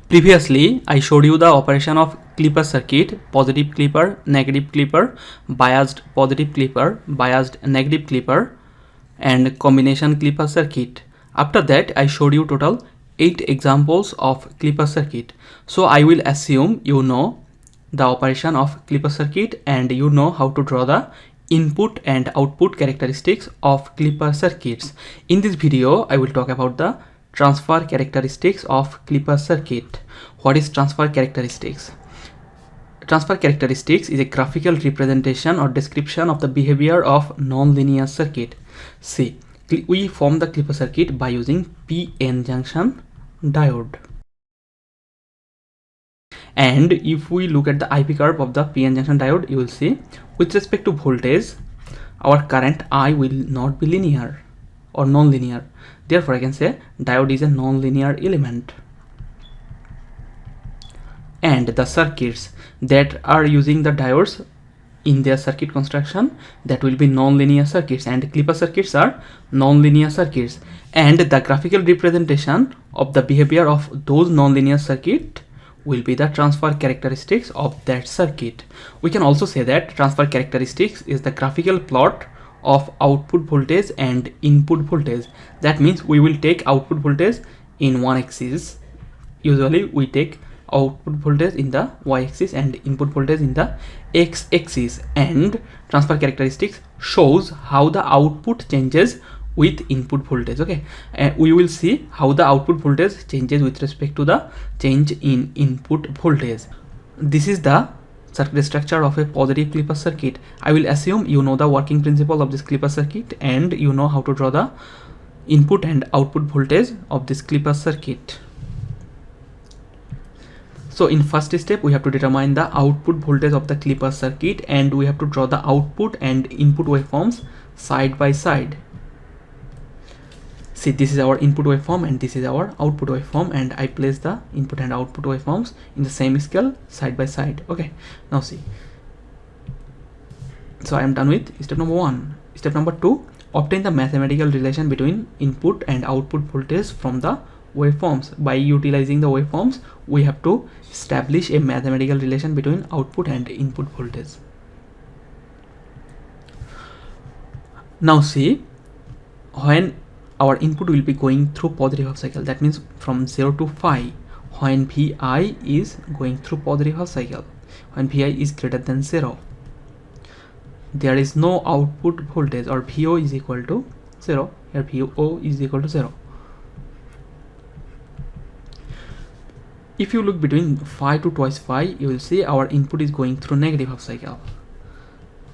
Previously, I showed you the operation of clipper circuit, positive clipper, negative clipper, biased positive clipper, biased negative clipper, and combination clipper circuit. After that, I showed you total 8 examples of clipper circuit. So I will assume you know the operation of clipper circuit and you know how to draw the input and output characteristics of clipper circuits. In this video, I will talk about the transfer characteristics of clipper circuit. What is transfer characteristics? Transfer characteristics is a graphical representation or description of the behavior of non-linear circuit. See, we form the clipper circuit by using PN junction diode. And if we look at the IP curve of the PN junction diode, you will see with respect to voltage, our current I will not be linear or non-linear. Therefore, I can say diode is a non-linear element. And the circuits that are using the diodes in their circuit construction, that will be non-linear circuits, and clipper circuits are non-linear circuits. And the graphical representation of the behavior of those non-linear circuit will be the transfer characteristics of that circuit. We can also say that transfer characteristics is the graphical plot of output voltage and input voltage. That means we will take output voltage in one axis. Usually we take output voltage in the y-axis and input voltage in the x-axis, and transfer characteristics shows how the output changes with input voltage. Okay, we will see how the output voltage changes with respect to the change in input voltage. This is the circuit structure of a positive clipper circuit. I will assume you know the working principle of this clipper circuit and you know how to draw the input and output voltage of this clipper circuit. So in first step, we have to determine the output voltage of the clipper circuit and we have to draw the output and input waveforms side by side. See, this is our input waveform and this is our output waveform, and I place the input and output waveforms in the same scale side by side. Okay, now see. So I am done with step number 1. Step number 2, obtain the mathematical relation between input and output voltage from the waveforms. By utilizing the waveforms, we have to establish a mathematical relation between output and input voltage. Now see, when our input will be going through positive half cycle, that means from 0 to 5, when Vi is going through positive half cycle, when Vi is greater than 0, there is no output voltage, or Vo is equal to 0. Here Vo is equal to 0. If you look between 5 to twice 5, you will see our input is going through negative half cycle.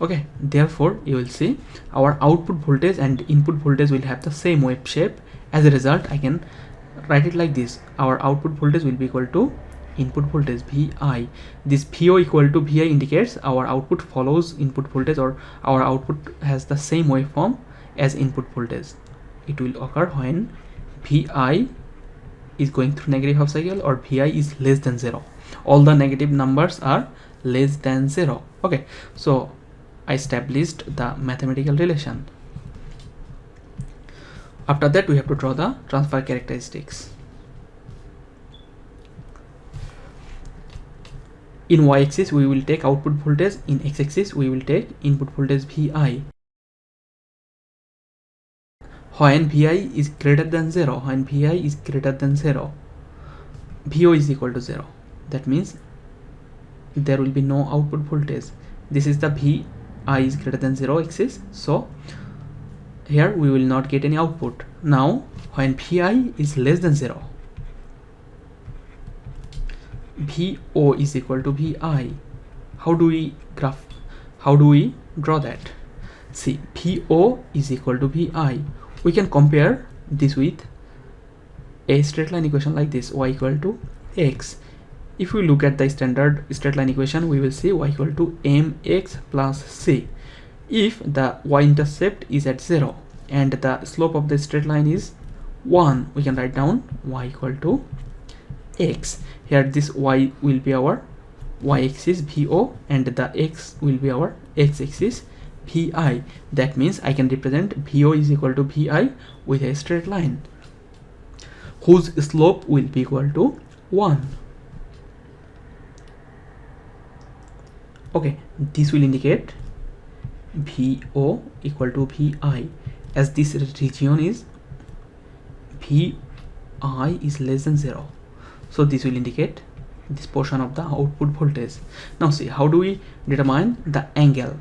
Okay, therefore you will see our output voltage and input voltage will have the same wave shape. As a result, I can write it like this: our output voltage will be equal to input voltage Vi. This Vo equal to Vi indicates our output follows input voltage, or our output has the same waveform as input voltage. It will occur when Vi is going through negative half cycle or Vi is less than 0. All the negative numbers are less than 0. Okay, so I established the mathematical relation. After that, we have to draw the transfer characteristics. In y-axis, we will take output voltage. In x-axis, we will take input voltage Vi. When Vi is greater than 0, when Vi is greater than 0, Vo is equal to 0. That means there will be no output voltage. This is the Vi is greater than 0 axis, so here we will not get any output. Now when Vi is less than 0, Vo is equal to Vi. How do we draw that? See, Vo is equal to Vi. We can compare this with a straight line equation like this: y equal to x. If we look at the standard straight line equation, we will see y equal to mx plus c. If the y-intercept is at 0 and the slope of the straight line is 1, we can write down y equal to x. Here this y will be our y-axis Vo and the x will be our x-axis Vi. That means I can represent Vo is equal to Vi with a straight line whose slope will be equal to 1. Okay, this will indicate VO equal to VI, as this region is VI is less than 0. So this will indicate this portion of the output voltage. Now see, how do we determine the angle?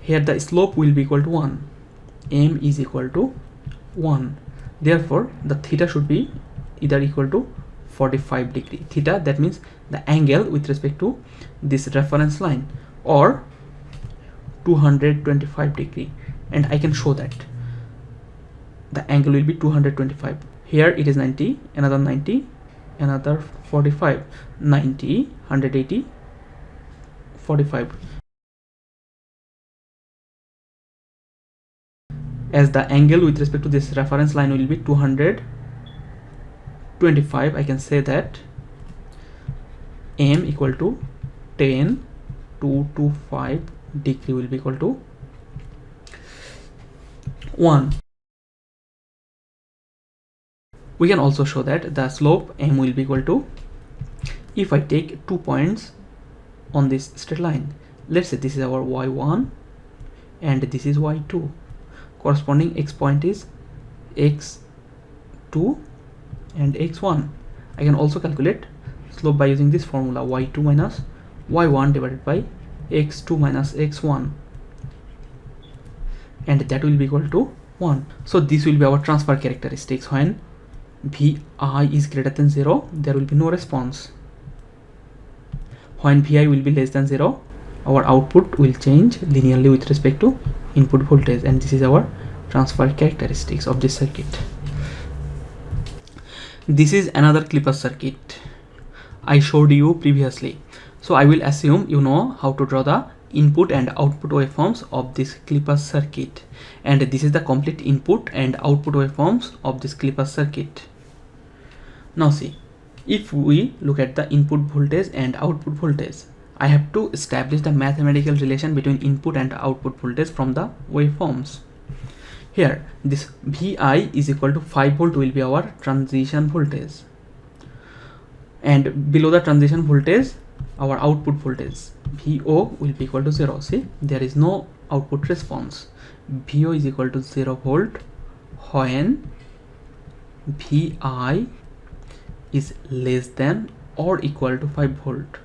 Here the slope will be equal to 1, m is equal to 1, therefore the theta should be either equal to 45 degree. Theta, that means the angle with respect to this reference line, or 225 degree, and I can show that the angle will be 225. Here it is 90, another 90, another 45, 90, 180, 45. As the angle with respect to this reference line will be 225, I can say that m equal to 10 to 5 degree will be equal to 1. We can also show that the slope m will be equal to, if I take 2 points on this straight line, let's say this is our y1 and this is y2, corresponding x point is x2 and x1. I can also calculate slope by using this formula, y2 minus y1 divided by x2 minus x1, and that will be equal to 1. So this will be our transfer characteristics. When Vi is greater than 0, there will be no response. When Vi will be less than 0, our output will change linearly with respect to input voltage, and this is our transfer characteristics of this circuit. This is another Clipper circuit I showed you previously. So I will assume you know how to draw the input and output waveforms of this Clipper circuit, and this is the complete input and output waveforms of this Clipper circuit. Now see, if we look at the input voltage and output voltage, I have to establish the mathematical relation between input and output voltage from the waveforms. Here this Vi is equal to 5 volt will be our transition voltage, and below the transition voltage our output voltage Vo will be equal to 0. See, there is no output response. Vo is equal to 0 volt when Vi is less than or equal to 5 volt.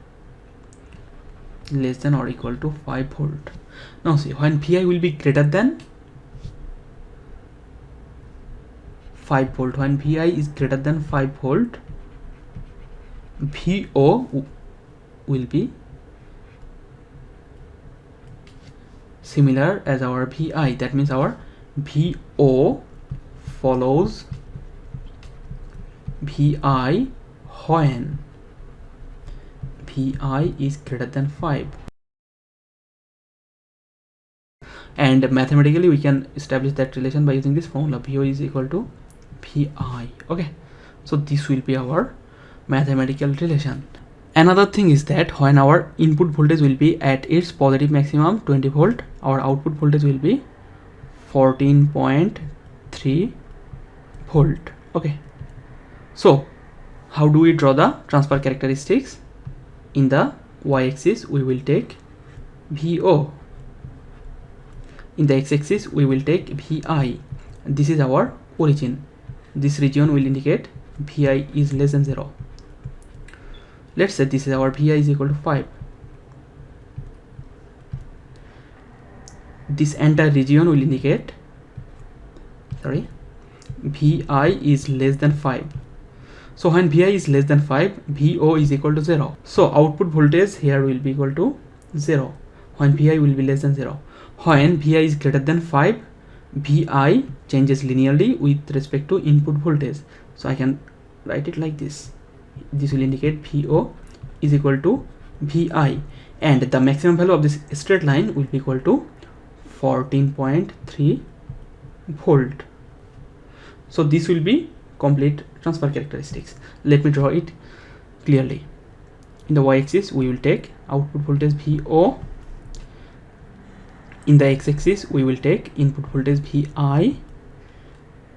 Less than or equal to 5 volt. Now see, when Vi will be greater than 5 volt, when Vi is greater than 5 volt, Vo will be similar as our Vi. That means our Vo follows Vi when Vi is greater than 5. And mathematically we can establish that relation by using this formula, Vo is equal to Vi. Okay, so this will be our mathematical relation. Another thing is that when our input voltage will be at its positive maximum 20 volt, our output voltage will be 14.3 volt. Okay, so how do we draw the transfer characteristics? In the y-axis we will take Vo, in the x-axis we will take Vi. This is our origin. This region will indicate Vi is less than 0. Let's say this is our Vi is equal to 5. This entire region will indicate, Vi is less than 5. So when Vi is less than 5, Vo is equal to 0. So output voltage here will be equal to 0 when Vi will be less than 0. When Vi is greater than 5, Vi changes linearly with respect to input voltage. So I can write it like this. This will indicate Vo is equal to Vi, and the maximum value of this straight line will be equal to 14.3 volt. So this will be complete transfer characteristics. Let me draw it clearly. In the y-axis we will take output voltage Vo. In the x-axis we will take input voltage Vi.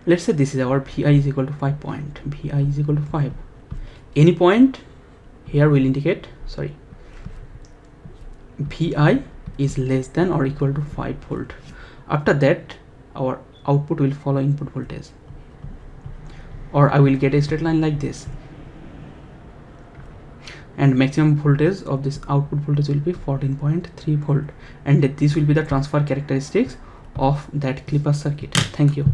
Let's say this is our Vi is equal to 5 point. Vi is equal to 5. Any point here will indicate, Vi is less than or equal to 5 volt. After that our output will follow input voltage, or I will get a straight line like this, and maximum voltage of this output voltage will be 14.3 volt, and this will be the transfer characteristics of that Clipper circuit. Thank you.